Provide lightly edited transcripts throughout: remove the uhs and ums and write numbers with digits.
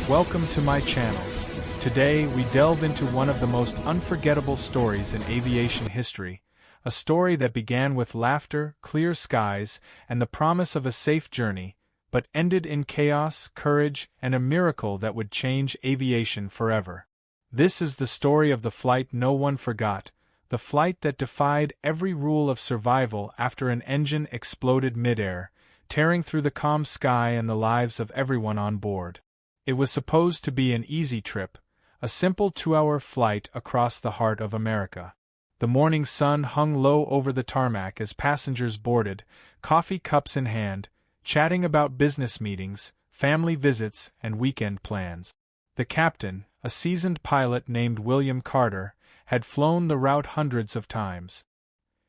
Welcome to my channel. Today we delve into one of the most unforgettable stories in aviation history, a story that began with laughter, clear skies, and the promise of a safe journey, but ended in chaos, courage, and a miracle that would change aviation forever. This is the story of the flight no one forgot, the flight that defied every rule of survival after an engine exploded midair, tearing through the calm sky and the lives of everyone on board. It was supposed to be an easy trip, a simple 2-hour flight across the heart of America. The morning sun hung low over the tarmac as passengers boarded, coffee cups in hand, chatting about business meetings, family visits, and weekend plans. The captain, a seasoned pilot named William Carter, had flown the route hundreds of times.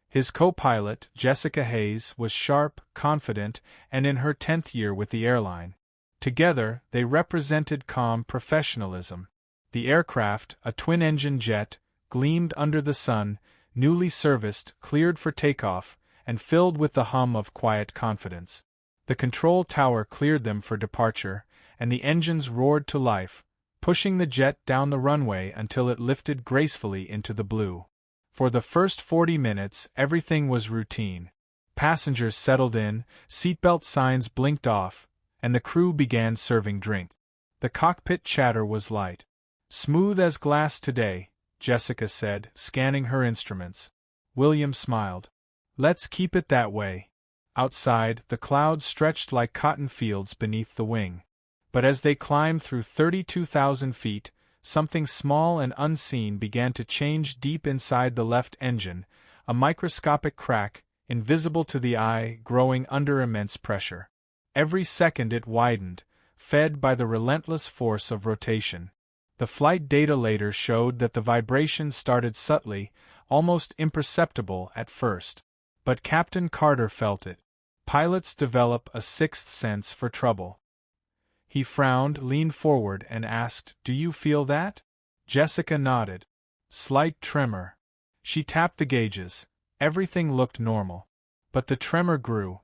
His co-pilot, Jessica Hayes, was sharp, confident, and in her 10th year with the airline. Together, they represented calm professionalism. The aircraft, a twin-engine jet, gleamed under the sun, newly serviced, cleared for takeoff, and filled with the hum of quiet confidence. The control tower cleared them for departure, and the engines roared to life, pushing the jet down the runway until it lifted gracefully into the blue. For the first 40 minutes, everything was routine. Passengers settled in, seatbelt signs blinked off, and the crew began serving drink. The cockpit chatter was light. "Smooth as glass today," Jessica said, scanning her instruments. William smiled. "Let's keep it that way." Outside, the clouds stretched like cotton fields beneath the wing. But as they climbed through 32,000 feet, something small and unseen began to change deep inside the left engine, a microscopic crack, invisible to the eye, growing under immense pressure. Every second it widened, fed by the relentless force of rotation. The flight data later showed that the vibration started subtly, almost imperceptible at first. But Captain Carter felt it. Pilots develop a sixth sense for trouble. He frowned, leaned forward, and asked, "Do you feel that?" Jessica nodded. Slight tremor. She tapped the gauges. Everything looked normal. But the tremor grew.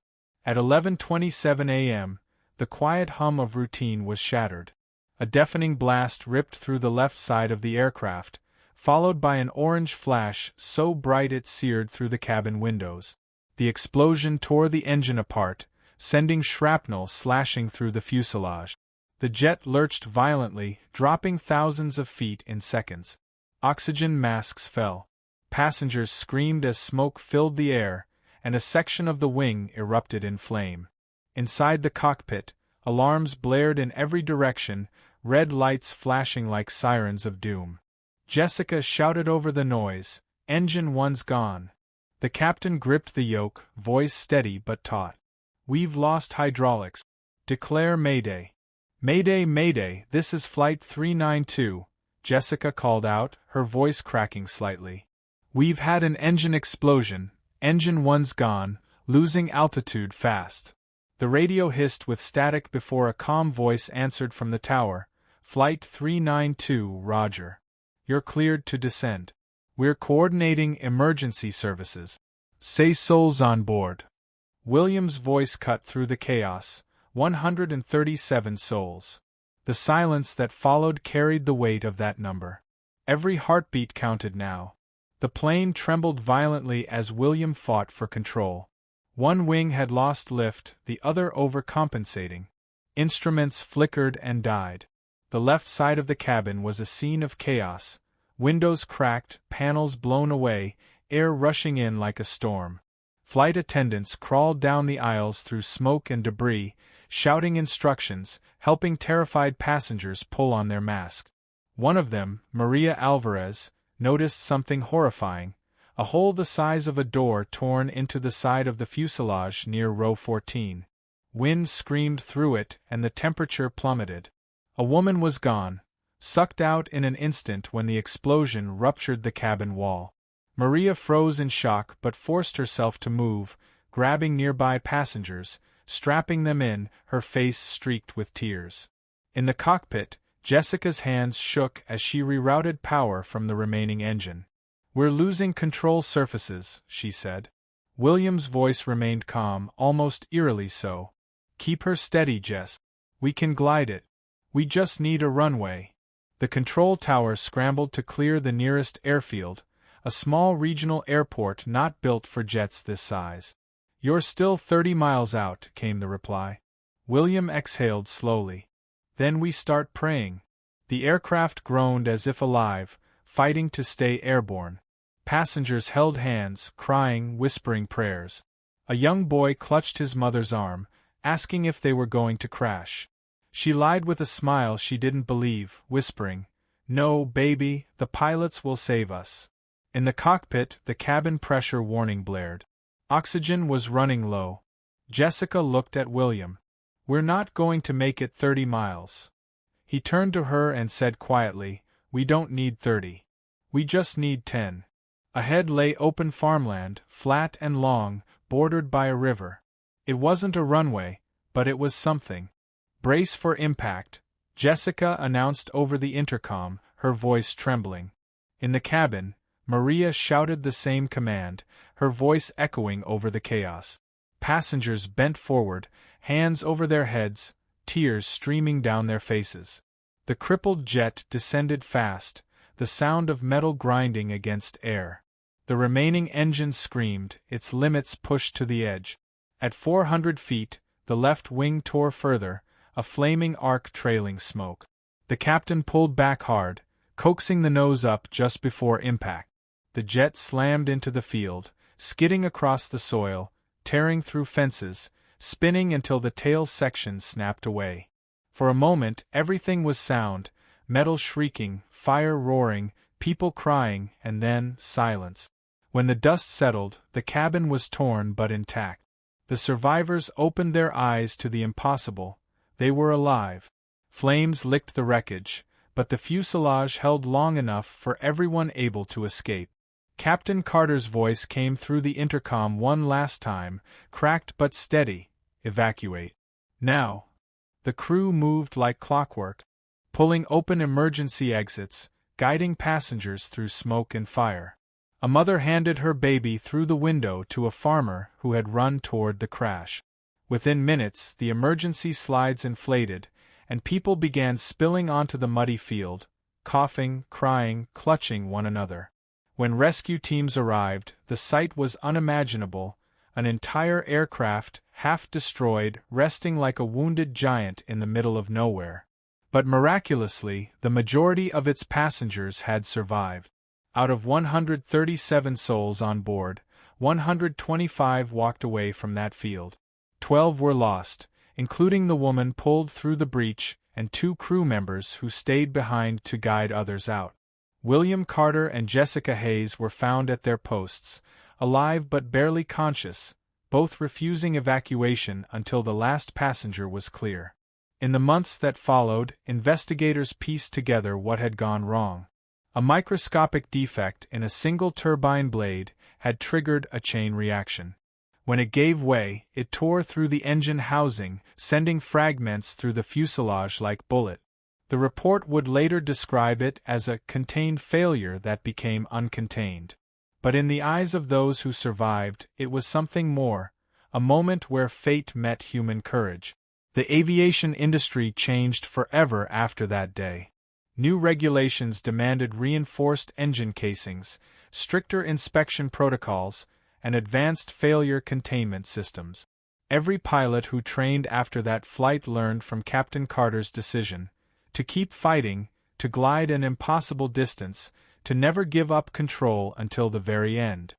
At 11:27 a.m., the quiet hum of routine was shattered. A deafening blast ripped through the left side of the aircraft, followed by an orange flash so bright it seared through the cabin windows. The explosion tore the engine apart, sending shrapnel slashing through the fuselage. The jet lurched violently, dropping thousands of feet in seconds. Oxygen masks fell. Passengers screamed as smoke filled the air, and a section of the wing erupted in flame. Inside the cockpit, alarms blared in every direction, red lights flashing like sirens of doom. Jessica shouted over the noise, "Engine 1's gone." The captain gripped the yoke, voice steady but taut. "We've lost hydraulics. Declare Mayday." "Mayday, Mayday, this is Flight 392, Jessica called out, her voice cracking slightly. "We've had an engine explosion, Engine 1's gone, losing altitude fast." The radio hissed with static before a calm voice answered from the tower, "Flight 392, Roger. You're cleared to descend. We're coordinating emergency services. Say souls on board." William's voice cut through the chaos, 137 souls. The silence that followed carried the weight of that number. Every heartbeat counted now. The plane trembled violently as William fought for control. One wing had lost lift, the other overcompensating. Instruments flickered and died. The left side of the cabin was a scene of chaos. Windows cracked, panels blown away, air rushing in like a storm. Flight attendants crawled down the aisles through smoke and debris, shouting instructions, helping terrified passengers pull on their masks. One of them, Maria Alvarez, noticed something horrifying: a hole the size of a door torn into the side of the fuselage near row 14. Wind screamed through it and the temperature plummeted. A woman was gone, sucked out in an instant when the explosion ruptured the cabin wall. Maria froze in shock but forced herself to move, grabbing nearby passengers, strapping them in, her face streaked with tears. In the cockpit, Jessica's hands shook as she rerouted power from the remaining engine. "We're losing control surfaces," she said. William's voice remained calm, almost eerily so. "Keep her steady, Jess. We can glide it. We just need a runway. The control tower scrambled to clear the nearest airfield, a small regional airport not built for jets this size. You're still 30 miles out, came the reply. William exhaled slowly. Then we start praying. The aircraft groaned as if alive, fighting to stay airborne. Passengers held hands, crying, whispering prayers. A young boy clutched his mother's arm, asking if they were going to crash. She lied with a smile she didn't believe, whispering, "No, baby, the pilots will save us." In the cockpit, the cabin pressure warning blared. Oxygen was running low. Jessica looked at William. "We're not going to make it 30 miles. He turned to her and said quietly, "We don't need 30. We just need 10. Ahead lay open farmland, flat and long, bordered by a river. It wasn't a runway, but it was something. "Brace for impact," Jessica announced over the intercom, her voice trembling. In the cabin, Maria shouted the same command, her voice echoing over the chaos. Passengers bent forward, hands over their heads, tears streaming down their faces. The crippled jet descended fast, the sound of metal grinding against air. The remaining engine screamed, its limits pushed to the edge. At 400 feet, the left wing tore further, a flaming arc trailing smoke. The captain pulled back hard, coaxing the nose up just before impact. The jet slammed into the field, skidding across the soil, tearing through fences, spinning until the tail section snapped away. For a moment, everything was sound, metal shrieking, fire roaring, people crying, and then silence. When the dust settled, the cabin was torn but intact. The survivors opened their eyes to the impossible. They were alive. Flames licked the wreckage, but the fuselage held long enough for everyone able to escape. Captain Carter's voice came through the intercom one last time, cracked but steady, "Evacuate. Now." The crew moved like clockwork, pulling open emergency exits, guiding passengers through smoke and fire. A mother handed her baby through the window to a farmer who had run toward the crash. Within minutes, the emergency slides inflated, and people began spilling onto the muddy field, coughing, crying, clutching one another. When rescue teams arrived, the sight was unimaginable, an entire aircraft, half destroyed, resting like a wounded giant in the middle of nowhere. But miraculously, the majority of its passengers had survived. Out of 137 souls on board, 125 walked away from that field. 12 were lost, including the woman pulled through the breach and 2 crew members who stayed behind to guide others out. William Carter and Jessica Hayes were found at their posts, alive but barely conscious, both refusing evacuation until the last passenger was clear. In the months that followed, investigators pieced together what had gone wrong. A microscopic defect in a single turbine blade had triggered a chain reaction. When it gave way, it tore through the engine housing, sending fragments through the fuselage like bullets. The report would later describe it as a contained failure that became uncontained. But in the eyes of those who survived, it was something more, a moment where fate met human courage. The aviation industry changed forever after that day. New regulations demanded reinforced engine casings, stricter inspection protocols, and advanced failure containment systems. Every pilot who trained after that flight learned from Captain Carter's decision to keep fighting, to glide an impossible distance, to never give up control until the very end.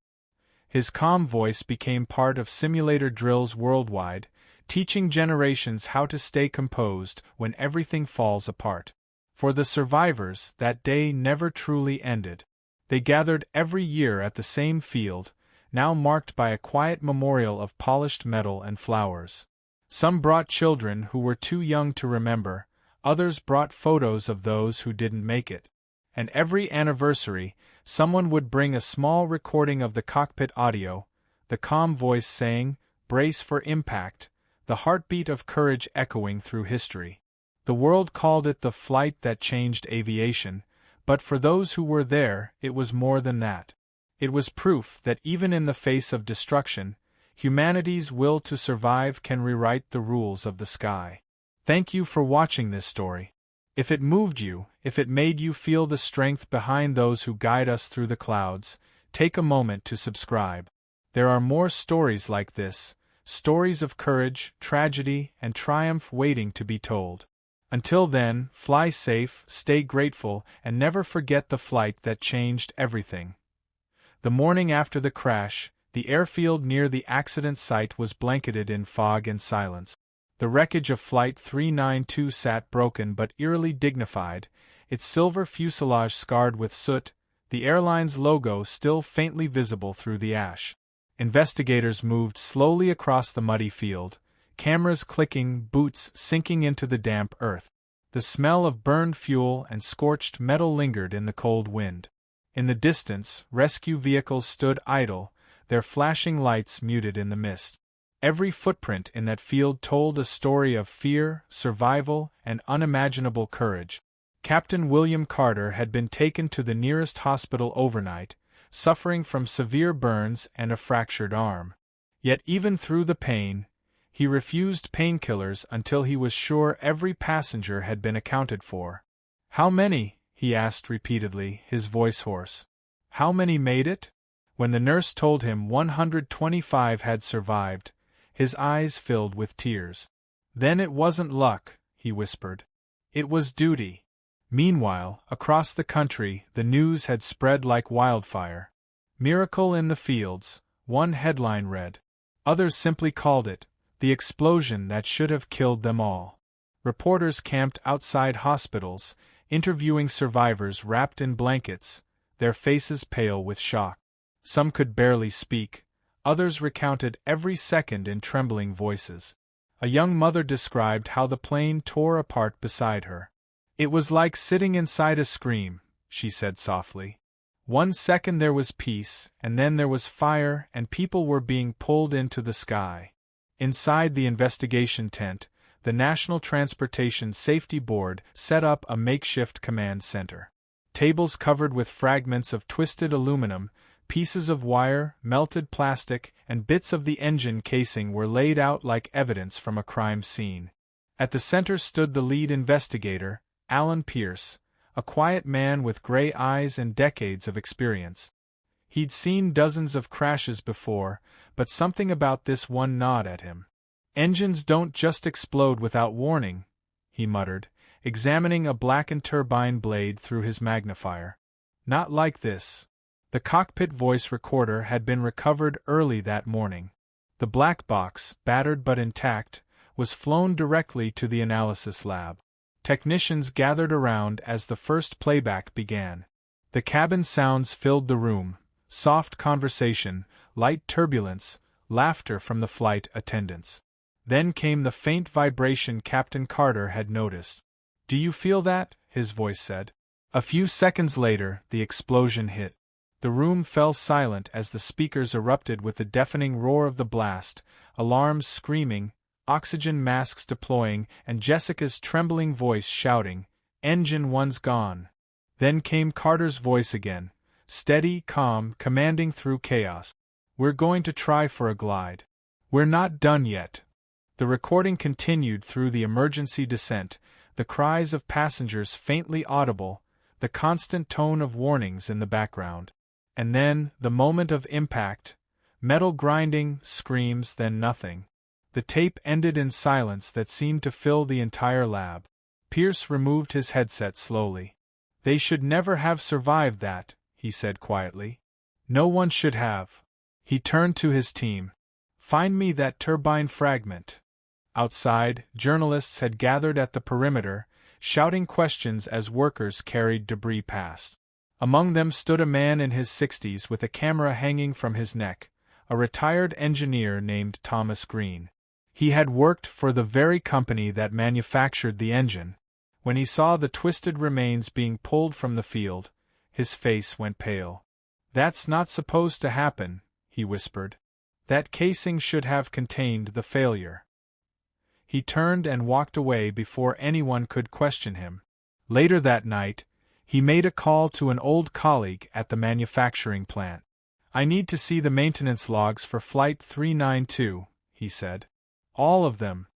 His calm voice became part of simulator drills worldwide, teaching generations how to stay composed when everything falls apart. For the survivors, that day never truly ended. They gathered every year at the same field, now marked by a quiet memorial of polished metal and flowers. Some brought children who were too young to remember, others brought photos of those who didn't make it. And every anniversary, someone would bring a small recording of the cockpit audio, the calm voice saying, "Brace for impact," the heartbeat of courage echoing through history. The world called it the flight that changed aviation, but for those who were there, it was more than that. It was proof that even in the face of destruction, humanity's will to survive can rewrite the rules of the sky. Thank you for watching this story. If it moved you, if it made you feel the strength behind those who guide us through the clouds, take a moment to subscribe. There are more stories like this, stories of courage, tragedy, and triumph waiting to be told. Until then, fly safe, stay grateful, and never forget the flight that changed everything. The morning after the crash, the airfield near the accident site was blanketed in fog and silence. The wreckage of Flight 392 sat broken but eerily dignified, its silver fuselage scarred with soot, the airline's logo still faintly visible through the ash. Investigators moved slowly across the muddy field, cameras clicking, boots sinking into the damp earth. The smell of burned fuel and scorched metal lingered in the cold wind. In the distance, rescue vehicles stood idle, their flashing lights muted in the mist. Every footprint in that field told a story of fear, survival, and unimaginable courage. Captain William Carter had been taken to the nearest hospital overnight, suffering from severe burns and a fractured arm. Yet even through the pain, he refused painkillers until he was sure every passenger had been accounted for. "How many?" he asked repeatedly, his voice hoarse. "How many made it?" When the nurse told him 125 had survived, his eyes filled with tears. "Then it wasn't luck," he whispered. "It was duty." Meanwhile, across the country, the news had spread like wildfire. "Miracle in the fields," one headline read. Others simply called it, "the explosion that should have killed them all." Reporters camped outside hospitals, interviewing survivors wrapped in blankets, their faces pale with shock. Some could barely speak, others recounted every second in trembling voices. A young mother described how the plane tore apart beside her. "It was like sitting inside a scream," she said softly. "One second there was peace, and then there was fire, and people were being pulled into the sky." Inside the investigation tent, the National Transportation Safety Board set up a makeshift command center. Tables covered with fragments of twisted aluminum, pieces of wire, melted plastic, and bits of the engine casing were laid out like evidence from a crime scene. At the center stood the lead investigator, Alan Pierce, a quiet man with gray eyes and decades of experience. He'd seen dozens of crashes before, but something about this one gnawed at him. "Engines don't just explode without warning," he muttered, examining a blackened turbine blade through his magnifier. "Not like this." The cockpit voice recorder had been recovered early that morning. The black box, battered but intact, was flown directly to the analysis lab. Technicians gathered around as the first playback began. The cabin sounds filled the room, soft conversation, light turbulence, laughter from the flight attendants. Then came the faint vibration Captain Carter had noticed. "Do you feel that?" his voice said. A few seconds later, the explosion hit. The room fell silent as the speakers erupted with the deafening roar of the blast, alarms screaming, oxygen masks deploying, and Jessica's trembling voice shouting, "Engine 1's gone." Then came Carter's voice again, steady, calm, commanding through chaos. "We're going to try for a glide. We're not done yet." The recording continued through the emergency descent, the cries of passengers faintly audible, the constant tone of warnings in the background. And then, the moment of impact, metal grinding, screams, then nothing. The tape ended in silence that seemed to fill the entire lab. Pierce removed his headset slowly. "They should never have survived that," he said quietly. "No one should have." He turned to his team. "Find me that turbine fragment." Outside, journalists had gathered at the perimeter, shouting questions as workers carried debris past. Among them stood a man in his 60s with a camera hanging from his neck, a retired engineer named Thomas Green. He had worked for the very company that manufactured the engine. When he saw the twisted remains being pulled from the field, his face went pale. "That's not supposed to happen," he whispered. "That casing should have contained the failure." He turned and walked away before anyone could question him. Later that night, he made a call to an old colleague at the manufacturing plant. "I need to see the maintenance logs for Flight 392, he said. "All of them."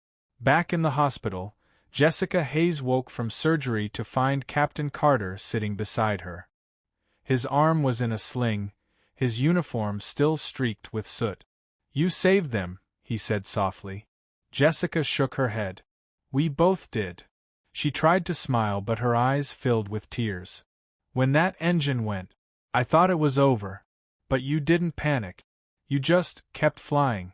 Back in the hospital, Jessica Hayes woke from surgery to find Captain Carter sitting beside her. His arm was in a sling, his uniform still streaked with soot. "You saved them," he said softly. Jessica shook her head. "We both did." She tried to smile, but her eyes filled with tears. "When that engine went, I thought it was over. But you didn't panic. You just kept flying."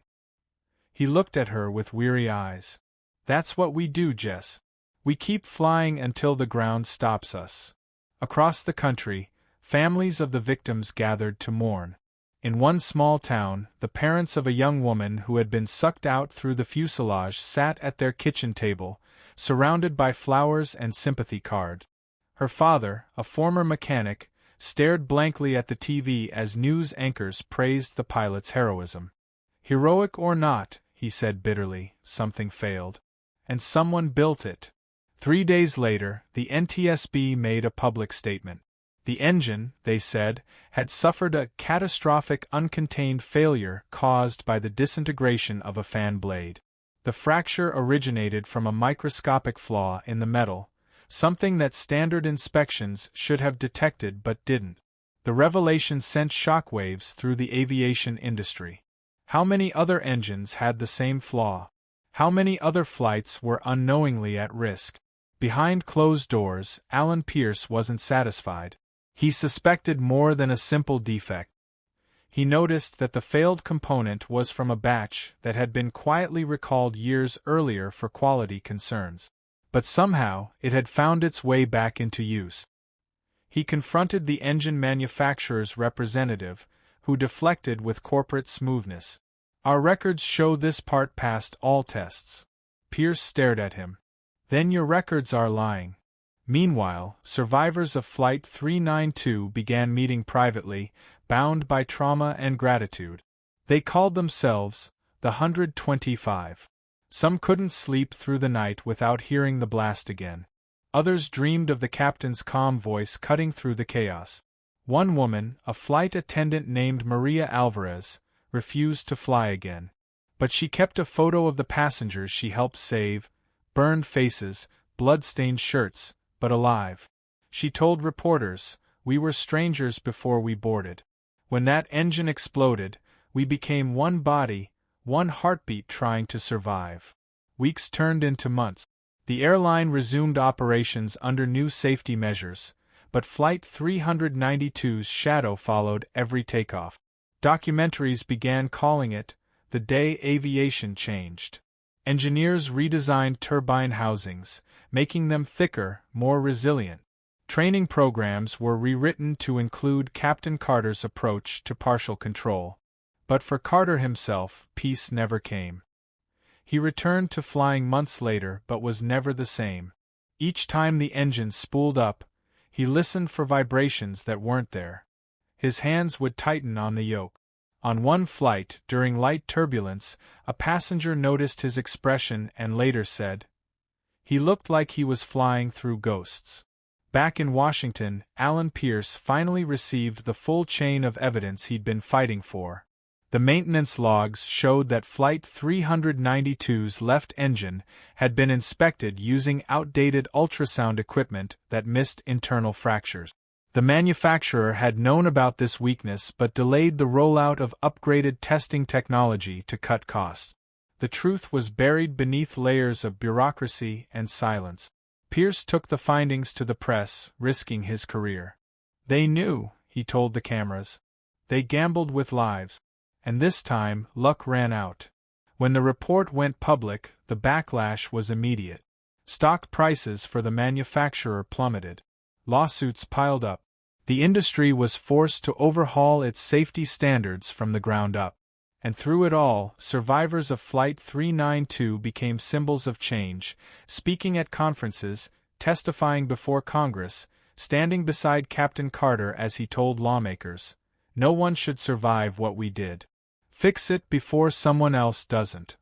He looked at her with weary eyes. "That's what we do, Jess. We keep flying until the ground stops us." Across the country, families of the victims gathered to mourn. In one small town, the parents of a young woman who had been sucked out through the fuselage sat at their kitchen table, surrounded by flowers and sympathy cards. Her father, a former mechanic, stared blankly at the TV as news anchors praised the pilot's heroism. "Heroic or not," he said bitterly, "something failed. And someone built it." 3 days later, the NTSB made a public statement. The engine, they said, had suffered a catastrophic uncontained failure caused by the disintegration of a fan blade. The fracture originated from a microscopic flaw in the metal, something that standard inspections should have detected but didn't. The revelation sent shockwaves through the aviation industry. How many other engines had the same flaw? How many other flights were unknowingly at risk? Behind closed doors, Alan Pierce wasn't satisfied. He suspected more than a simple defect. He noticed that the failed component was from a batch that had been quietly recalled years earlier for quality concerns. But somehow, it had found its way back into use. He confronted the engine manufacturer's representative, who deflected with corporate smoothness. "Our records show this part passed all tests." Pierce stared at him. "Then your records are lying." Meanwhile, survivors of Flight 392 began meeting privately, bound by trauma and gratitude. They called themselves the 125. Some couldn't sleep through the night without hearing the blast again. Others dreamed of the captain's calm voice cutting through the chaos. One woman, a flight attendant named Maria Alvarez, refused to fly again. But she kept a photo of the passengers she helped save, burned faces, blood-stained shirts, but alive. She told reporters, "We were strangers before we boarded. When that engine exploded, we became one body, one heartbeat trying to survive." Weeks turned into months. The airline resumed operations under new safety measures, but Flight 392's shadow followed every takeoff. Documentaries began calling it "The Day Aviation Changed." Engineers redesigned turbine housings, making them thicker, more resilient. Training programs were rewritten to include Captain Carter's approach to partial control. But for Carter himself, peace never came. He returned to flying months later but was never the same. Each time the engine spooled up, he listened for vibrations that weren't there. His hands would tighten on the yoke. On one flight, during light turbulence, a passenger noticed his expression and later said, "He looked like he was flying through ghosts." Back in Washington, Alan Pierce finally received the full chain of evidence he'd been fighting for. The maintenance logs showed that Flight 392's left engine had been inspected using outdated ultrasound equipment that missed internal fractures. The manufacturer had known about this weakness but delayed the rollout of upgraded testing technology to cut costs. The truth was buried beneath layers of bureaucracy and silence. Pierce took the findings to the press, risking his career. "They knew," he told the cameras. "They gambled with lives. And this time, luck ran out." When the report went public, the backlash was immediate. Stock prices for the manufacturer plummeted. Lawsuits piled up. The industry was forced to overhaul its safety standards from the ground up. And through it all, survivors of Flight 392 became symbols of change, speaking at conferences, testifying before Congress, standing beside Captain Carter as he told lawmakers, "No one should survive what we did. Fix it before someone else doesn't."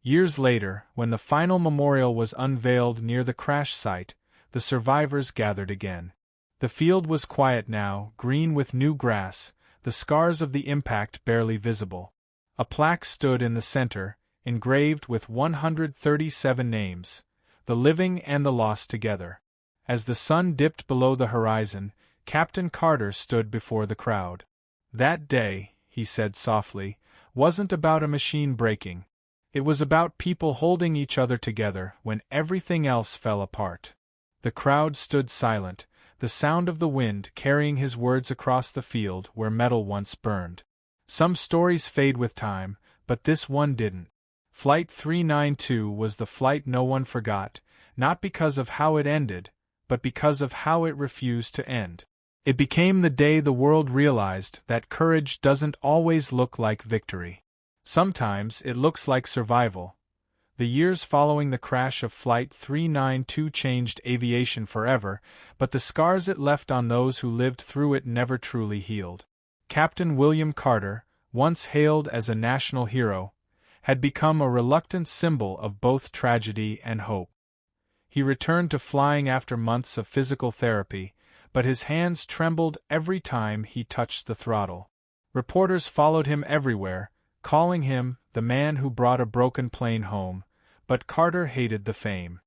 Years later, when the final memorial was unveiled near the crash site, the survivors gathered again. The field was quiet now, green with new grass, the scars of the impact barely visible. A plaque stood in the center, engraved with 137 names, the living and the lost together. As the sun dipped below the horizon, Captain Carter stood before the crowd. That day, he said softly, wasn't about a machine breaking. It was about people holding each other together when everything else fell apart. The crowd stood silent, the sound of the wind carrying his words across the field where metal once burned. Some stories fade with time, but this one didn't. Flight 392 was the flight no one forgot, not because of how it ended, but because of how it refused to end. It became the day the world realized that courage doesn't always look like victory. Sometimes it looks like survival. The years following the crash of Flight 392 changed aviation forever, but the scars it left on those who lived through it never truly healed. Captain William Carter, once hailed as a national hero, had become a reluctant symbol of both tragedy and hope. He returned to flying after months of physical therapy, but his hands trembled every time he touched the throttle. Reporters followed him everywhere, calling him the man who brought a broken plane home, but Carter hated the fame.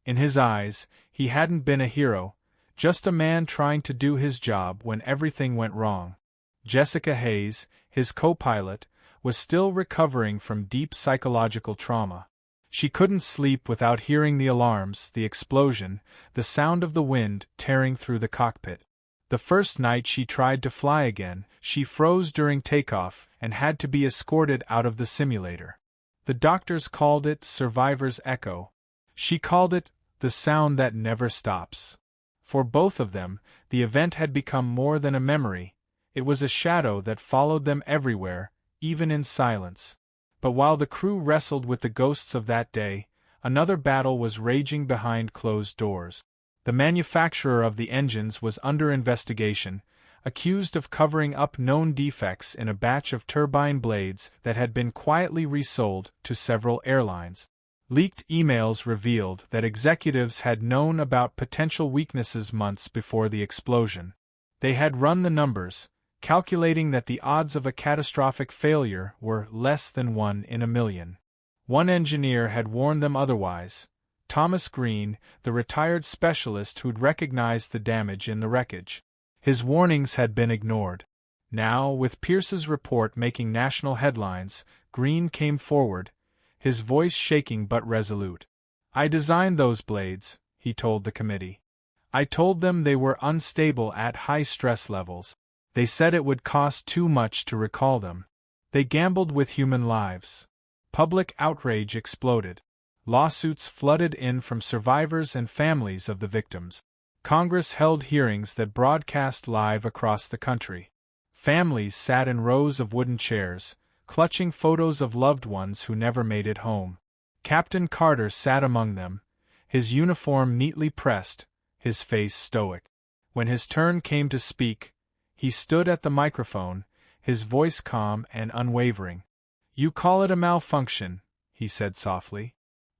In his eyes, he hadn't been a hero, just a man trying to do his job when everything went wrong. Jessica Hayes, his co-pilot, was still recovering from deep psychological trauma. She couldn't sleep without hearing the alarms, the explosion, the sound of the wind tearing through the cockpit. The first night she tried to fly again, she froze during takeoff and had to be escorted out of the simulator. The doctors called it survivor's echo. She called it the sound that never stops. For both of them, the event had become more than a memory. It was a shadow that followed them everywhere, even in silence. But while the crew wrestled with the ghosts of that day, another battle was raging behind closed doors. The manufacturer of the engines was under investigation, accused of covering up known defects in a batch of turbine blades that had been quietly resold to several airlines. Leaked emails revealed that executives had known about potential weaknesses months before the explosion. They had run the numbers, calculating that the odds of a catastrophic failure were less than 1 in a million. One engineer had warned them otherwise. Thomas Green, the retired specialist who'd recognized the damage in the wreckage. His warnings had been ignored. Now, with Pierce's report making national headlines, Green came forward, his voice shaking but resolute. "I designed those blades," he told the committee. "I told them they were unstable at high stress levels. They said it would cost too much to recall them. They gambled with human lives." Public outrage exploded. Lawsuits flooded in from survivors and families of the victims. Congress held hearings that broadcast live across the country. Families sat in rows of wooden chairs, clutching photos of loved ones who never made it home. Captain Carter sat among them, his uniform neatly pressed, his face stoic. When his turn came to speak, he stood at the microphone, his voice calm and unwavering. "You call it a malfunction," he said softly.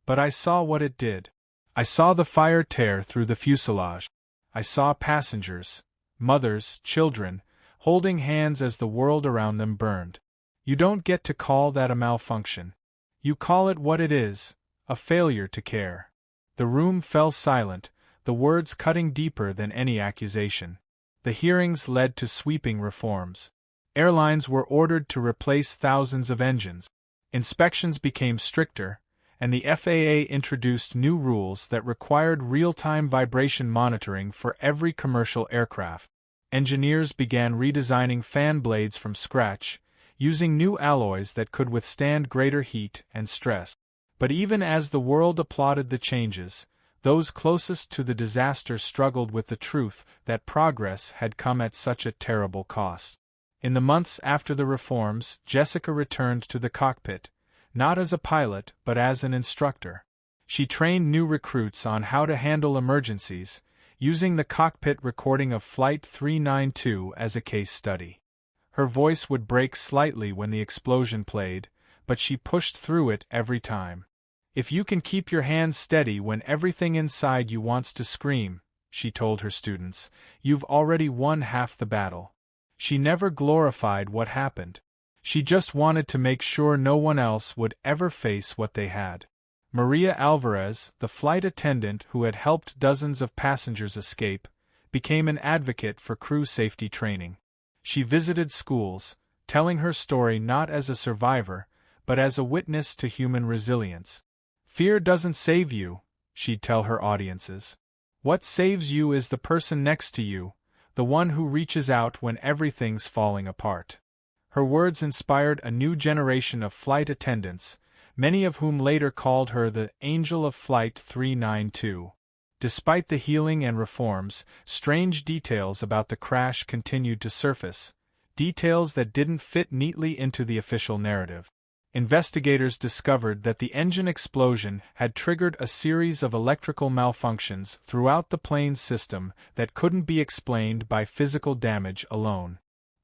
"But I saw what it did. I saw the fire tear through the fuselage. I saw passengers, mothers, children, holding hands as the world around them burned. You don't get to call that a malfunction. You call it what it is, a failure to care." The room fell silent, the words cutting deeper than any accusation. The hearings led to sweeping reforms. Airlines were ordered to replace thousands of engines. Inspections became stricter, and the FAA introduced new rules that required real-time vibration monitoring for every commercial aircraft. Engineers began redesigning fan blades from scratch, using new alloys that could withstand greater heat and stress. But even as the world applauded the changes, those closest to the disaster struggled with the truth that progress had come at such a terrible cost. In the months after the reforms, Jessica returned to the cockpit, not as a pilot but as an instructor. She trained new recruits on how to handle emergencies, using the cockpit recording of Flight 392 as a case study. Her voice would break slightly when the explosion played, but she pushed through it every time. "If you can keep your hands steady when everything inside you wants to scream," she told her students, "you've already won half the battle." She never glorified what happened. She just wanted to make sure no one else would ever face what they had. Maria Alvarez, the flight attendant who had helped dozens of passengers escape, became an advocate for crew safety training. She visited schools, telling her story not as a survivor, but as a witness to human resilience. "Fear doesn't save you," she'd tell her audiences. "What saves you is the person next to you, the one who reaches out when everything's falling apart." Her words inspired a new generation of flight attendants, many of whom later called her the Angel of Flight 392. Despite the healing and reforms, strange details about the crash continued to surface, details that didn't fit neatly into the official narrative. Investigators discovered that the engine explosion had triggered a series of electrical malfunctions throughout the plane's system that couldn't be explained by physical damage alone.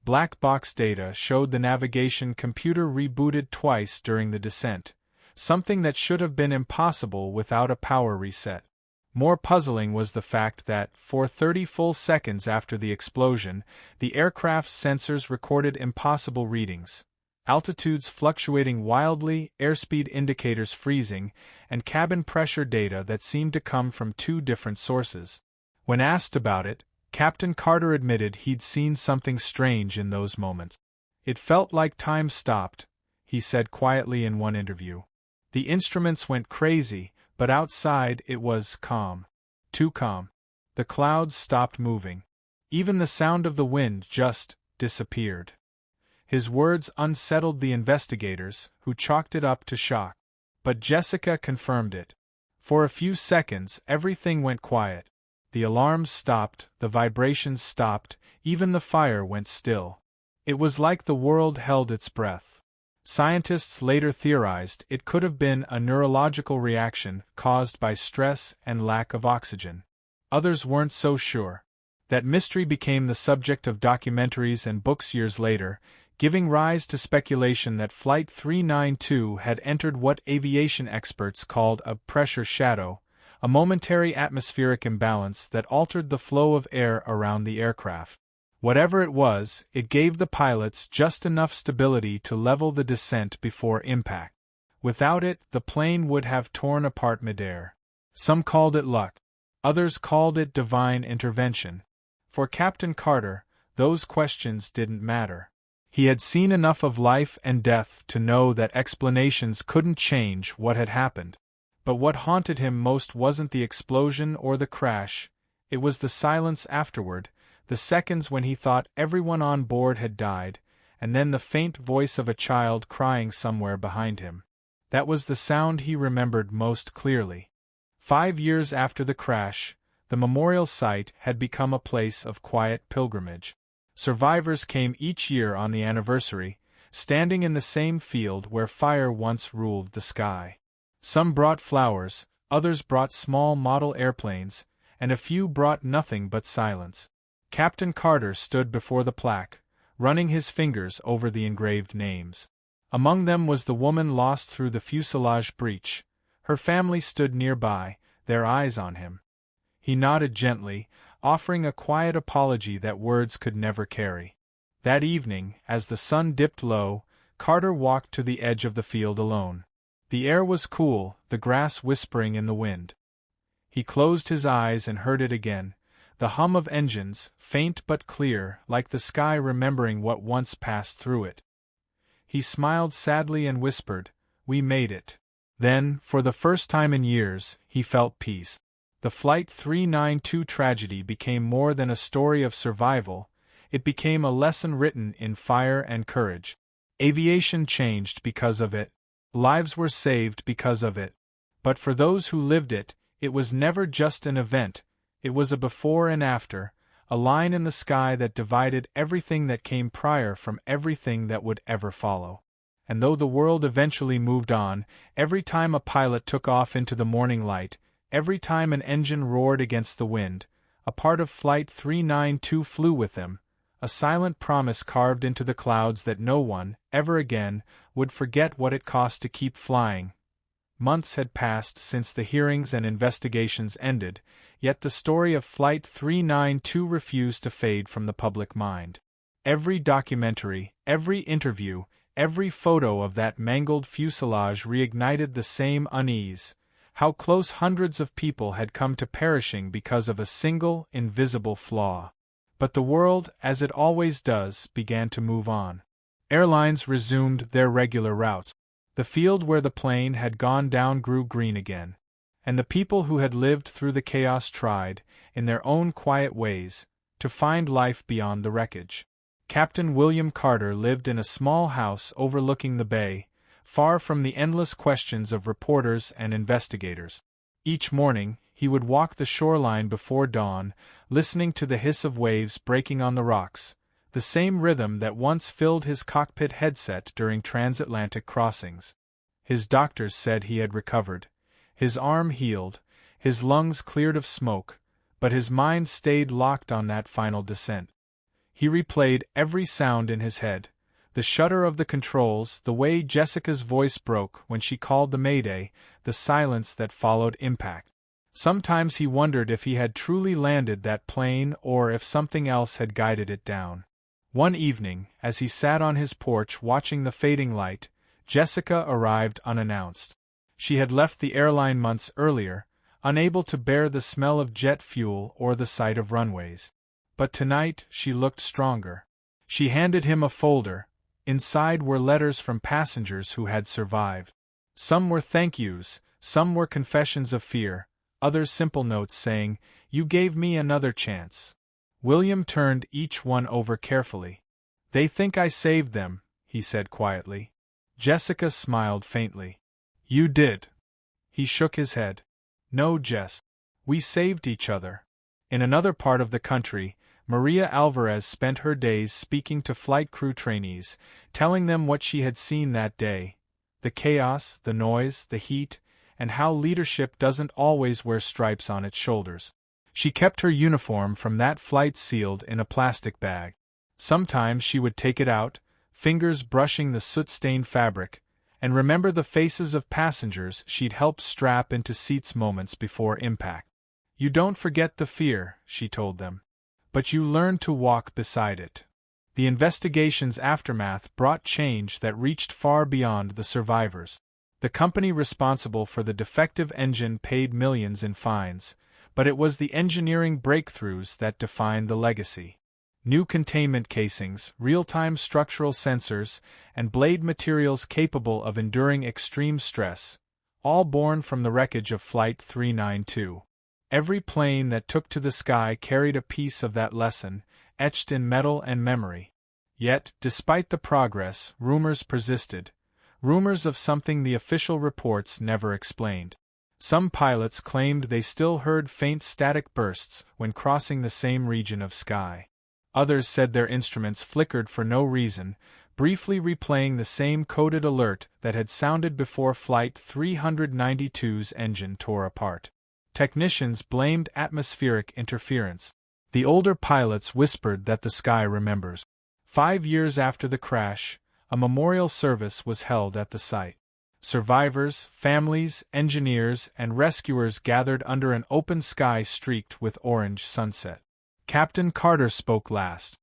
Black box data showed the navigation computer rebooted twice during the descent, something that should have been impossible without a power reset. More puzzling was the fact that, for 30 full seconds after the explosion, the aircraft's sensors recorded impossible readings: altitudes fluctuating wildly, airspeed indicators freezing, and cabin pressure data that seemed to come from two different sources. When asked about it, Captain Carter admitted he'd seen something strange in those moments. "It felt like time stopped," he said quietly in one interview. "The instruments went crazy, but outside it was calm. Too calm. The clouds stopped moving. Even the sound of the wind just disappeared." His words unsettled the investigators, who chalked it up to shock. But Jessica confirmed it. For a few seconds everything went quiet. The alarms stopped, the vibrations stopped, even the fire went still. It was like the world held its breath. Scientists later theorized it could have been a neurological reaction caused by stress and lack of oxygen. Others weren't so sure. That mystery became the subject of documentaries and books years later, giving rise to speculation that Flight 392 had entered what aviation experts called a pressure shadow, a momentary atmospheric imbalance that altered the flow of air around the aircraft. Whatever it was, it gave the pilots just enough stability to level the descent before impact. Without it, the plane would have torn apart midair. Some called it luck. Others called it divine intervention. For Captain Carter, those questions didn't matter. He had seen enough of life and death to know that explanations couldn't change what had happened. But what haunted him most wasn't the explosion or the crash, it was the silence afterward, the seconds when he thought everyone on board had died, and then the faint voice of a child crying somewhere behind him. That was the sound he remembered most clearly. 5 years after the crash, the memorial site had become a place of quiet pilgrimage. Survivors came each year on the anniversary, standing in the same field where fire once ruled the sky. Some brought flowers, others brought small model airplanes, and a few brought nothing but silence. Captain Carter stood before the plaque, running his fingers over the engraved names. Among them was the woman lost through the fuselage breach. Her family stood nearby, their eyes on him. He nodded gently, offering a quiet apology that words could never carry. That evening, as the sun dipped low, Carter walked to the edge of the field alone. The air was cool, the grass whispering in the wind. He closed his eyes and heard it again, the hum of engines, faint but clear, like the sky remembering what once passed through it. He smiled sadly and whispered, "We made it." Then, for the first time in years, he felt peace. The Flight 392 tragedy became more than a story of survival, it became a lesson written in fire and courage. Aviation changed because of it. Lives were saved because of it. But for those who lived it, it was never just an event, it was a before and after, a line in the sky that divided everything that came prior from everything that would ever follow. And though the world eventually moved on, every time a pilot took off into the morning light, every time an engine roared against the wind, a part of Flight 392 flew with them, a silent promise carved into the clouds that no one, ever again, would forget what it cost to keep flying. Months had passed since the hearings and investigations ended, yet the story of Flight 392 refused to fade from the public mind. Every documentary, every interview, every photo of that mangled fuselage reignited the same unease, how close hundreds of people had come to perishing because of a single, invisible flaw. But the world, as it always does, began to move on. Airlines resumed their regular routes. The field where the plane had gone down grew green again. And the people who had lived through the chaos tried, in their own quiet ways, to find life beyond the wreckage. Captain William Carter lived in a small house overlooking the bay, far from the endless questions of reporters and investigators. Each morning, he would walk the shoreline before dawn, listening to the hiss of waves breaking on the rocks, the same rhythm that once filled his cockpit headset during transatlantic crossings. His doctors said he had recovered. His arm healed, his lungs cleared of smoke, but his mind stayed locked on that final descent. He replayed every sound in his head, the shudder of the controls, the way Jessica's voice broke when she called the Mayday, the silence that followed impact. Sometimes he wondered if he had truly landed that plane or if something else had guided it down. One evening, as he sat on his porch watching the fading light, Jessica arrived unannounced. She had left the airline months earlier, unable to bear the smell of jet fuel or the sight of runways. But tonight she looked stronger. She handed him a folder. Inside were letters from passengers who had survived. Some were thank yous, some were confessions of fear, others simple notes saying, "You gave me another chance." William turned each one over carefully. "They think I saved them," he said quietly. Jessica smiled faintly. "You did." He shook his head. "No, Jess. We saved each other." In another part of the country, Maria Alvarez spent her days speaking to flight crew trainees, telling them what she had seen that day, the chaos, the noise, the heat, and how leadership doesn't always wear stripes on its shoulders. She kept her uniform from that flight sealed in a plastic bag. Sometimes she would take it out, fingers brushing the soot-stained fabric, and remember the faces of passengers she'd helped strap into seats moments before impact. "You don't forget the fear," she told them, "but you learn to walk beside it." The investigation's aftermath brought change that reached far beyond the survivors. The company responsible for the defective engine paid millions in fines, but it was the engineering breakthroughs that defined the legacy. New containment casings, real-time structural sensors, and blade materials capable of enduring extreme stress, all born from the wreckage of Flight 392. Every plane that took to the sky carried a piece of that lesson, etched in metal and memory. Yet, despite the progress, rumors persisted. Rumors of something the official reports never explained. Some pilots claimed they still heard faint static bursts when crossing the same region of sky. Others said their instruments flickered for no reason, briefly replaying the same coded alert that had sounded before Flight 392's engine tore apart. Technicians blamed atmospheric interference. The older pilots whispered that the sky remembers. 5 years after the crash, a memorial service was held at the site. Survivors, families, engineers, and rescuers gathered under an open sky streaked with orange sunset. Captain Carter spoke last.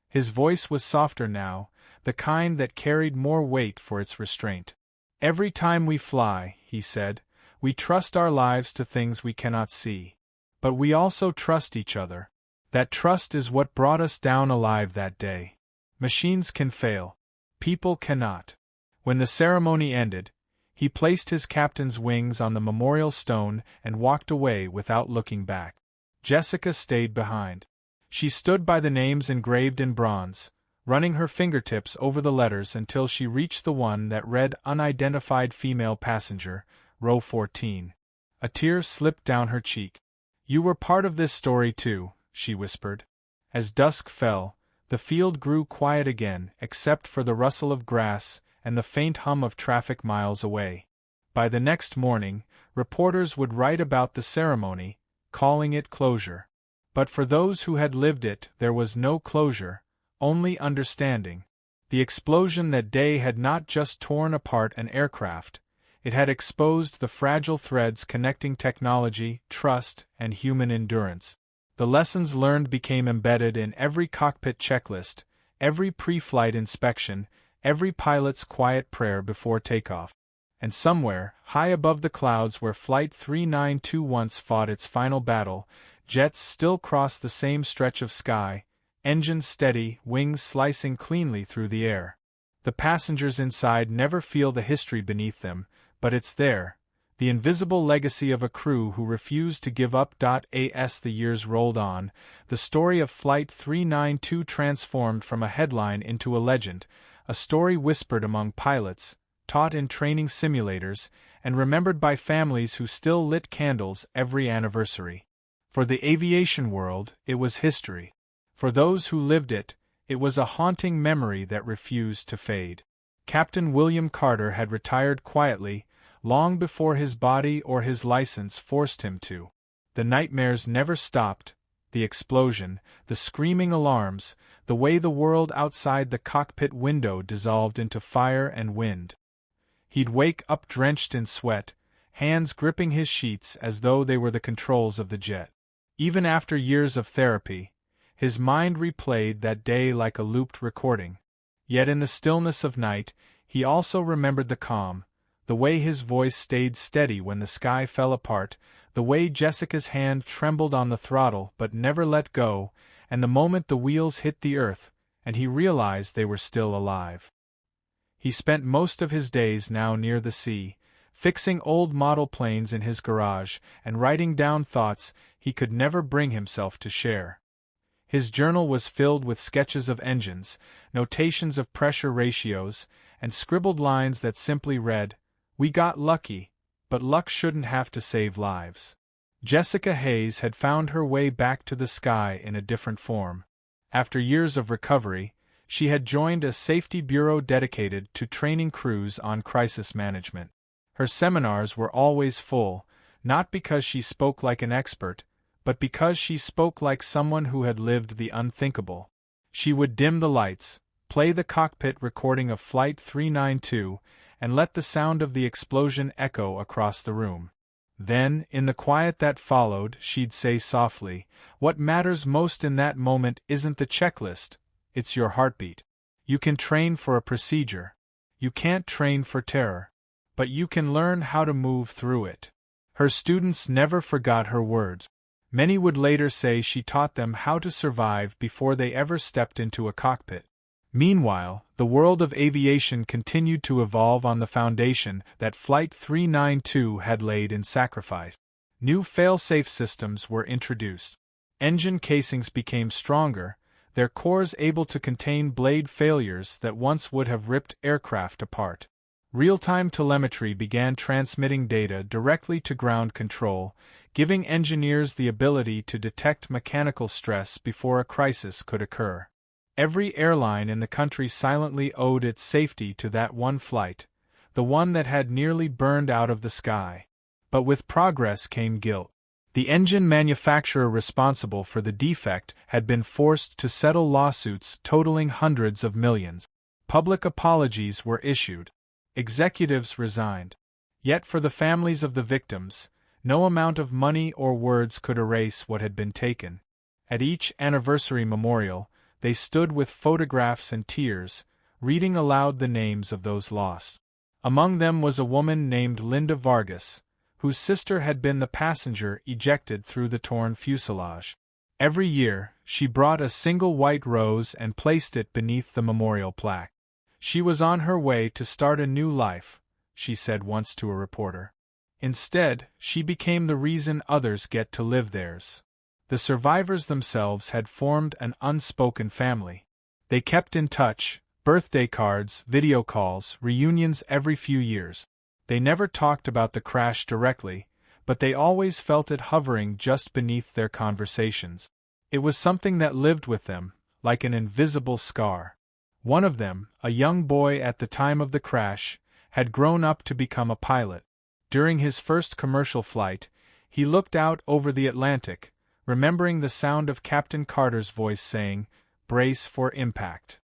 His voice was softer now, the kind that carried more weight for its restraint. "Every time we fly," he said, "we trust our lives to things we cannot see. But we also trust each other. That trust is what brought us down alive that day. Machines can fail. People cannot." When the ceremony ended, he placed his captain's wings on the memorial stone and walked away without looking back. Jessica stayed behind. She stood by the names engraved in bronze, running her fingertips over the letters until she reached the one that read "Unidentified female passenger, row 14. A tear slipped down her cheek. "You were part of this story too," she whispered. As dusk fell, the field grew quiet again except for the rustle of grass and the faint hum of traffic miles away. By the next morning, reporters would write about the ceremony, calling it closure. But for those who had lived it, there was no closure, only understanding. The explosion that day had not just torn apart an aircraft, it had exposed the fragile threads connecting technology, trust, and human endurance. The lessons learned became embedded in every cockpit checklist, every pre-flight inspection, every pilot's quiet prayer before takeoff. And somewhere, high above the clouds where Flight 392 once fought its final battle, jets still cross the same stretch of sky, engines steady, wings slicing cleanly through the air. The passengers inside never feel the history beneath them, but it's there, the invisible legacy of a crew who refused to give up. As the years rolled on, the story of Flight 392 transformed from a headline into a legend, a story whispered among pilots, taught in training simulators, and remembered by families who still lit candles every anniversary. For the aviation world, it was history. For those who lived it, it was a haunting memory that refused to fade. Captain William Carter had retired quietly, long before his body or his license forced him to. The nightmares never stopped, the explosion, the screaming alarms, the way the world outside the cockpit window dissolved into fire and wind. He'd wake up drenched in sweat, hands gripping his sheets as though they were the controls of the jet. Even after years of therapy, his mind replayed that day like a looped recording. Yet in the stillness of night, he also remembered the calm, the way his voice stayed steady when the sky fell apart, the way Jessica's hand trembled on the throttle but never let go, and the moment the wheels hit the earth, and he realized they were still alive. He spent most of his days now near the sea, fixing old model planes in his garage and writing down thoughts he could never bring himself to share. His journal was filled with sketches of engines, notations of pressure ratios, and scribbled lines that simply read, "We got lucky, but luck shouldn't have to save lives." Jessica Hayes had found her way back to the sky in a different form. After years of recovery, she had joined a safety bureau dedicated to training crews on crisis management. Her seminars were always full, not because she spoke like an expert, but because she spoke like someone who had lived the unthinkable. She would dim the lights, play the cockpit recording of Flight 392, and let the sound of the explosion echo across the room. Then, in the quiet that followed, she'd say softly, "What matters most in that moment isn't the checklist, it's your heartbeat. You can train for a procedure. You can't train for terror. But you can learn how to move through it." Her students never forgot her words. Many would later say she taught them how to survive before they ever stepped into a cockpit. Meanwhile, the world of aviation continued to evolve on the foundation that Flight 392 had laid in sacrifice. New fail-safe systems were introduced. Engine casings became stronger, their cores able to contain blade failures that once would have ripped aircraft apart. Real-time telemetry began transmitting data directly to ground control, giving engineers the ability to detect mechanical stress before a crisis could occur. Every airline in the country silently owed its safety to that one flight, the one that had nearly burned out of the sky. But with progress came guilt. The engine manufacturer responsible for the defect had been forced to settle lawsuits totaling hundreds of millions. Public apologies were issued. Executives resigned. Yet for the families of the victims, no amount of money or words could erase what had been taken. At each anniversary memorial, they stood with photographs and tears, reading aloud the names of those lost. Among them was a woman named Linda Vargas, whose sister had been the passenger ejected through the torn fuselage. Every year, she brought a single white rose and placed it beneath the memorial plaque. She was on her way to start a new life, she said once to a reporter. Instead, she became the reason others get to live theirs. The survivors themselves had formed an unspoken family. They kept in touch, birthday cards, video calls, reunions every few years. They never talked about the crash directly, but they always felt it hovering just beneath their conversations. It was something that lived with them, like an invisible scar. One of them, a young boy at the time of the crash, had grown up to become a pilot. During his first commercial flight, he looked out over the Atlantic, remembering the sound of Captain Carter's voice saying, "Brace for impact."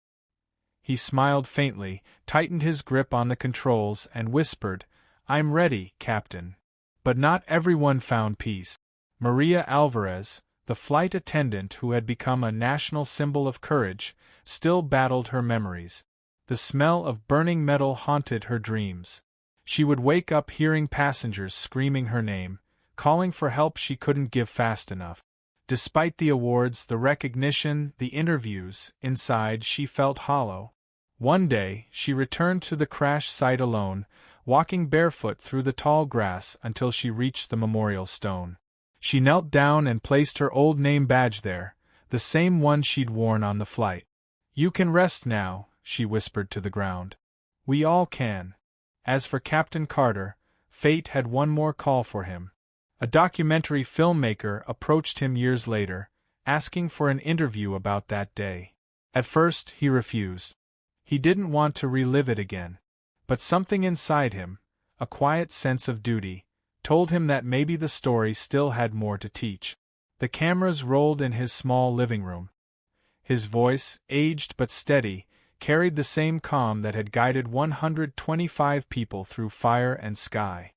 He smiled faintly, tightened his grip on the controls, and whispered, "I'm ready, Captain." But not everyone found peace. Maria Alvarez, the flight attendant who had become a national symbol of courage, still battled her memories. The smell of burning metal haunted her dreams. She would wake up hearing passengers screaming her name, calling for help she couldn't give fast enough. Despite the awards, the recognition, the interviews, inside she felt hollow. One day, she returned to the crash site alone, walking barefoot through the tall grass until she reached the memorial stone. She knelt down and placed her old name badge there, the same one she'd worn on the flight. "You can rest now," she whispered to the ground. "We all can." As for Captain Carter, fate had one more call for him. A documentary filmmaker approached him years later, asking for an interview about that day. At first, he refused. He didn't want to relive it again. But something inside him, a quiet sense of duty, told him that maybe the story still had more to teach. The cameras rolled in his small living room. His voice, aged but steady, carried the same calm that had guided 125 people through fire and sky.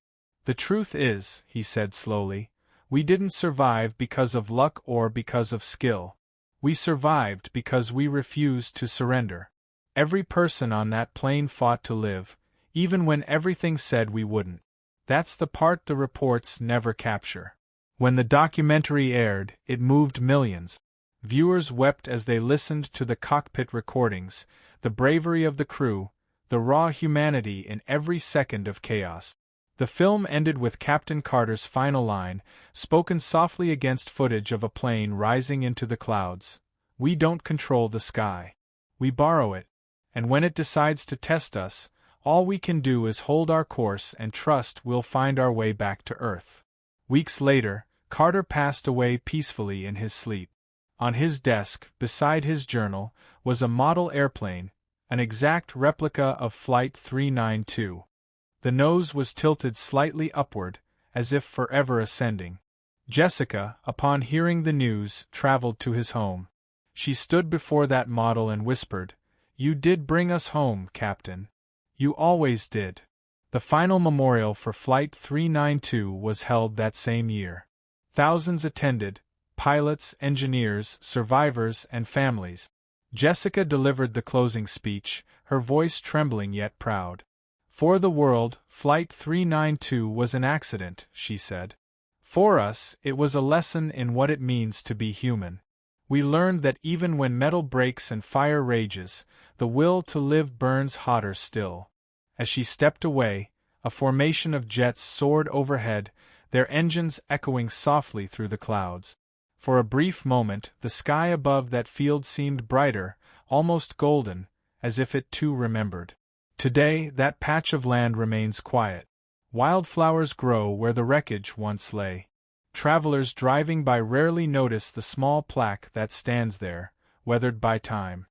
"The truth is," he said slowly, "we didn't survive because of luck or because of skill. We survived because we refused to surrender. Every person on that plane fought to live, even when everything said we wouldn't. That's the part the reports never capture." When the documentary aired, it moved millions. Viewers wept as they listened to the cockpit recordings, the bravery of the crew, the raw humanity in every second of chaos. The film ended with Captain Carter's final line, spoken softly against footage of a plane rising into the clouds. "We don't control the sky. We borrow it. And when it decides to test us, all we can do is hold our course and trust we'll find our way back to Earth." Weeks later, Carter passed away peacefully in his sleep. On his desk, beside his journal, was a model airplane, an exact replica of Flight 392. The nose was tilted slightly upward, as if forever ascending. Jessica, upon hearing the news, traveled to his home. She stood before that model and whispered, "You did bring us home, Captain. You always did." The final memorial for Flight 392 was held that same year. Thousands attended, pilots, engineers, survivors, and families. Jessica delivered the closing speech, her voice trembling yet proud. "For the world, Flight 392 was an accident," she said. "For us, it was a lesson in what it means to be human. We learned that even when metal breaks and fire rages, the will to live burns hotter still." As she stepped away, a formation of jets soared overhead, their engines echoing softly through the clouds. For a brief moment, the sky above that field seemed brighter, almost golden, as if it too remembered. Today, that patch of land remains quiet. Wildflowers grow where the wreckage once lay. Travelers driving by rarely notice the small plaque that stands there, weathered by time.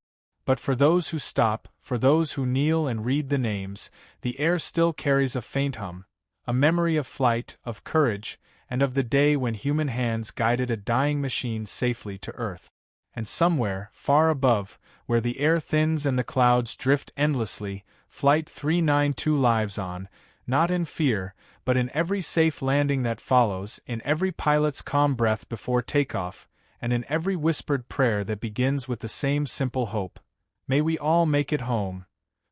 But for those who stop, for those who kneel and read the names, the air still carries a faint hum, a memory of flight, of courage, and of the day when human hands guided a dying machine safely to Earth. And somewhere, far above, where the air thins and the clouds drift endlessly, Flight 392 lives on, not in fear, but in every safe landing that follows, in every pilot's calm breath before takeoff, and in every whispered prayer that begins with the same simple hope: "May we all make it home."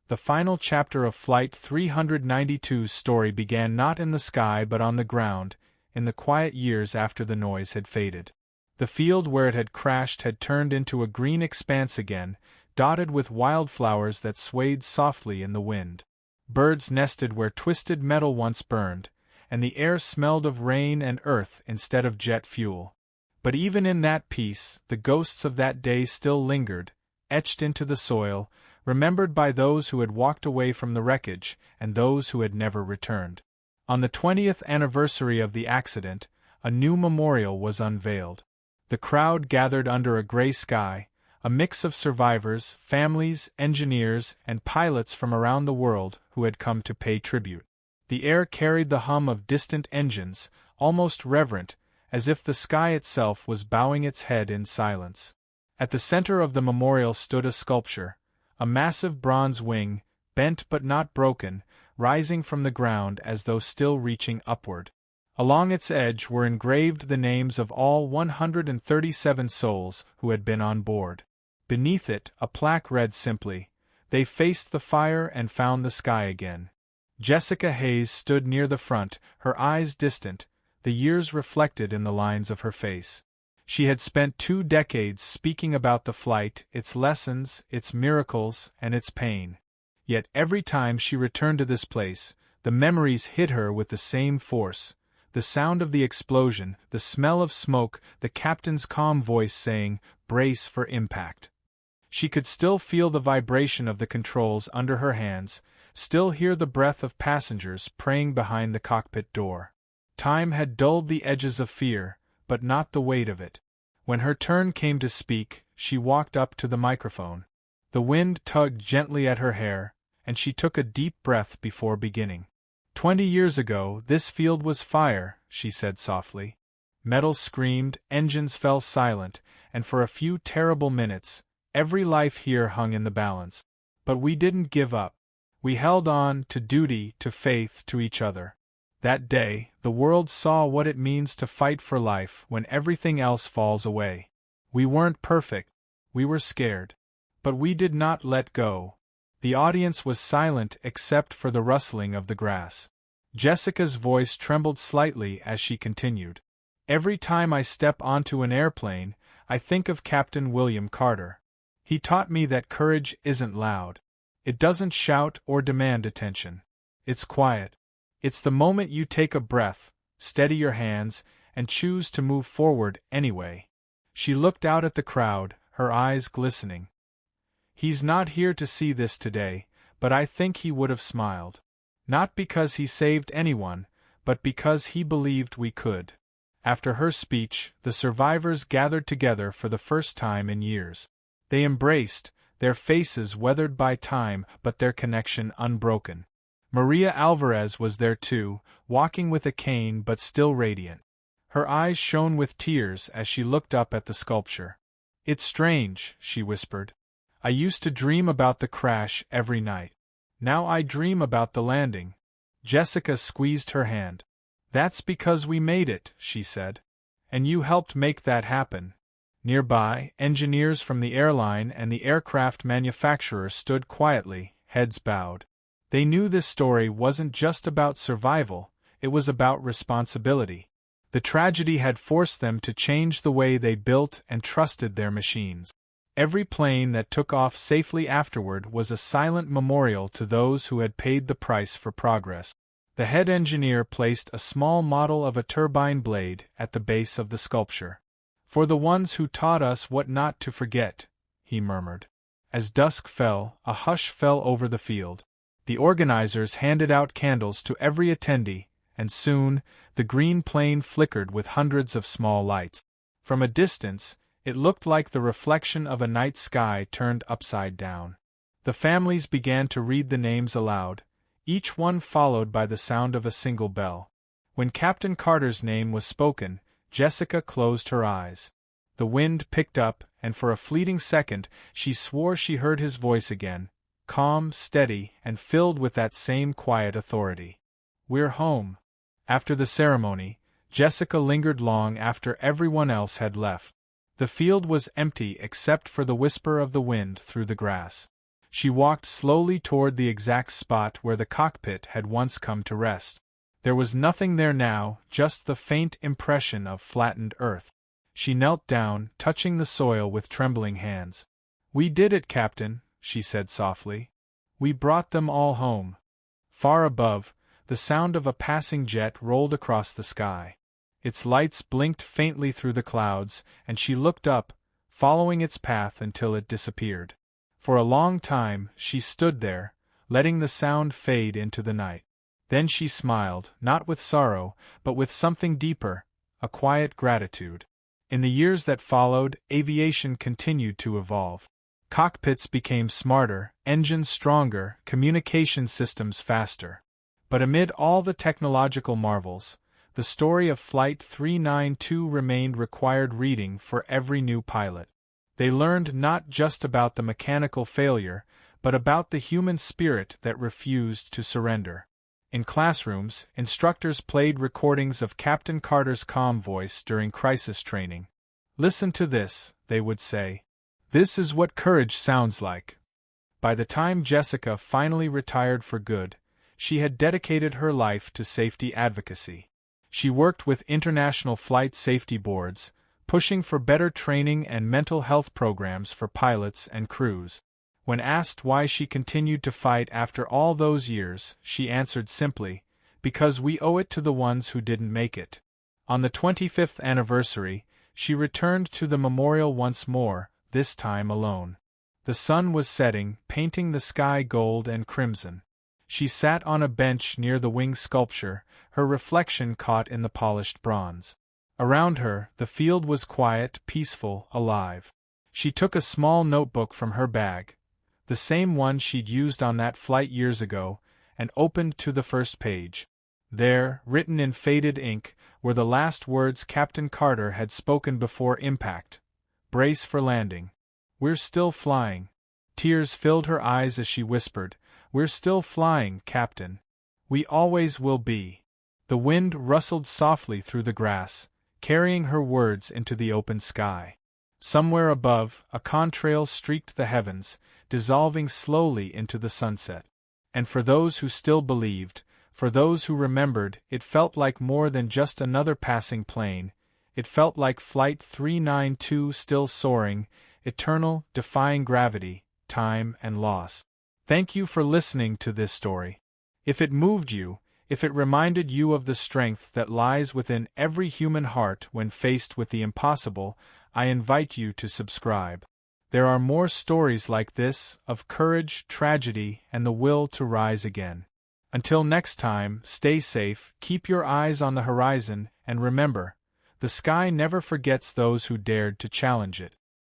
The final chapter of Flight 392's story began not in the sky but on the ground, in the quiet years after the noise had faded. The field where it had crashed had turned into a green expanse again, dotted with wildflowers that swayed softly in the wind. Birds nested where twisted metal once burned, and the air smelled of rain and earth instead of jet fuel. But even in that peace, the ghosts of that day still lingered, etched into the soil, remembered by those who had walked away from the wreckage and those who had never returned. On the 20th anniversary of the accident, a new memorial was unveiled. The crowd gathered under a gray sky, a mix of survivors, families, engineers, and pilots from around the world who had come to pay tribute. The air carried the hum of distant engines, almost reverent, as if the sky itself was bowing its head in silence. At the center of the memorial stood a sculpture, a massive bronze wing, bent but not broken, rising from the ground as though still reaching upward. Along its edge were engraved the names of all 137 souls who had been on board. Beneath it, a plaque read simply, They faced the fire and found the sky again. Jessica Hayes stood near the front, her eyes distant, the years reflected in the lines of her face. She had spent 2 decades speaking about the flight, its lessons, its miracles, and its pain. Yet every time she returned to this place, the memories hit her with the same force. The sound of the explosion, the smell of smoke, the captain's calm voice saying, "Brace for impact." She could still feel the vibration of the controls under her hands, still hear the breath of passengers praying behind the cockpit door. Time had dulled the edges of fear, but not the weight of it. When her turn came to speak, she walked up to the microphone. The wind tugged gently at her hair, and she took a deep breath before beginning. 20 years ago, this field was fire, she said softly. Metals screamed, engines fell silent, and for a few terrible minutes, every life here hung in the balance. But we didn't give up. We held on to duty, to faith, to each other. That day, the world saw what it means to fight for life when everything else falls away. We weren't perfect. We were scared. But we did not let go. The audience was silent except for the rustling of the grass. Jessica's voice trembled slightly as she continued. Every time I step onto an airplane, I think of Captain William Carter. He taught me that courage isn't loud. It doesn't shout or demand attention. It's quiet. It's the moment you take a breath, steady your hands, and choose to move forward anyway. She looked out at the crowd, her eyes glistening. He's not here to see this today, but I think he would have smiled. Not because he saved anyone, but because he believed we could. After her speech, the survivors gathered together for the first time in years. They embraced, their faces weathered by time but their connection unbroken. Maria Alvarez was there too, walking with a cane but still radiant. Her eyes shone with tears as she looked up at the sculpture. "It's strange," she whispered. "I used to dream about the crash every night. Now I dream about the landing." Jessica squeezed her hand. "That's because we made it," she said. "And you helped make that happen." Nearby, engineers from the airline and the aircraft manufacturer stood quietly, heads bowed. They knew this story wasn't just about survival, it was about responsibility. The tragedy had forced them to change the way they built and trusted their machines. Every plane that took off safely afterward was a silent memorial to those who had paid the price for progress. The head engineer placed a small model of a turbine blade at the base of the sculpture. "For the ones who taught us what not to forget," he murmured. As dusk fell, a hush fell over the field. The organizers handed out candles to every attendee, and soon, the green plane flickered with hundreds of small lights. From a distance, it looked like the reflection of a night sky turned upside down. The families began to read the names aloud, each one followed by the sound of a single bell. When Captain Carter's name was spoken, Jessica closed her eyes. The wind picked up, and for a fleeting second, she swore she heard his voice again, calm, steady, and filled with that same quiet authority. "We're home." After the ceremony, Jessica lingered long after everyone else had left. The field was empty except for the whisper of the wind through the grass. She walked slowly toward the exact spot where the cockpit had once come to rest. There was nothing there now, just the faint impression of flattened earth. She knelt down, touching the soil with trembling hands. "We did it, Captain," she said softly. "We brought them all home." Far above, the sound of a passing jet rolled across the sky. Its lights blinked faintly through the clouds, and she looked up, following its path until it disappeared. For a long time, she stood there, letting the sound fade into the night. Then she smiled, not with sorrow, but with something deeper, a quiet gratitude. In the years that followed, aviation continued to evolve. Cockpits became smarter, engines stronger, communication systems faster. But amid all the technological marvels, the story of Flight 392 remained required reading for every new pilot. They learned not just about the mechanical failure, but about the human spirit that refused to surrender. In classrooms, instructors played recordings of Captain Carter's calm voice during crisis training. "Listen to this," they would say. "This is what courage sounds like." By the time Jessica finally retired for good, she had dedicated her life to safety advocacy. She worked with international flight safety boards, pushing for better training and mental health programs for pilots and crews. When asked why she continued to fight after all those years, she answered simply, "Because we owe it to the ones who didn't make it." On the 25th anniversary, she returned to the memorial once more, this time alone. The sun was setting, painting the sky gold and crimson. She sat on a bench near the wing sculpture, her reflection caught in the polished bronze. Around her, the field was quiet, peaceful, alive. She took a small notebook from her bag, the same one she'd used on that flight years ago, and opened to the first page. There, written in faded ink, were the last words Captain Carter had spoken before impact. "Brace for landing. We're still flying." Tears filled her eyes as she whispered, "We're still flying, Captain. We always will be." The wind rustled softly through the grass, carrying her words into the open sky. Somewhere above, a contrail streaked the heavens, dissolving slowly into the sunset. And for those who still believed, for those who remembered, it felt like more than just another passing plane. It felt like Flight 392 still soaring, eternal, defying gravity, time, and loss. Thank you for listening to this story. If it moved you, if it reminded you of the strength that lies within every human heart when faced with the impossible, I invite you to subscribe. There are more stories like this, of courage, tragedy, and the will to rise again. Until next time, stay safe, keep your eyes on the horizon, and remember, the sky never forgets those who dared to challenge it.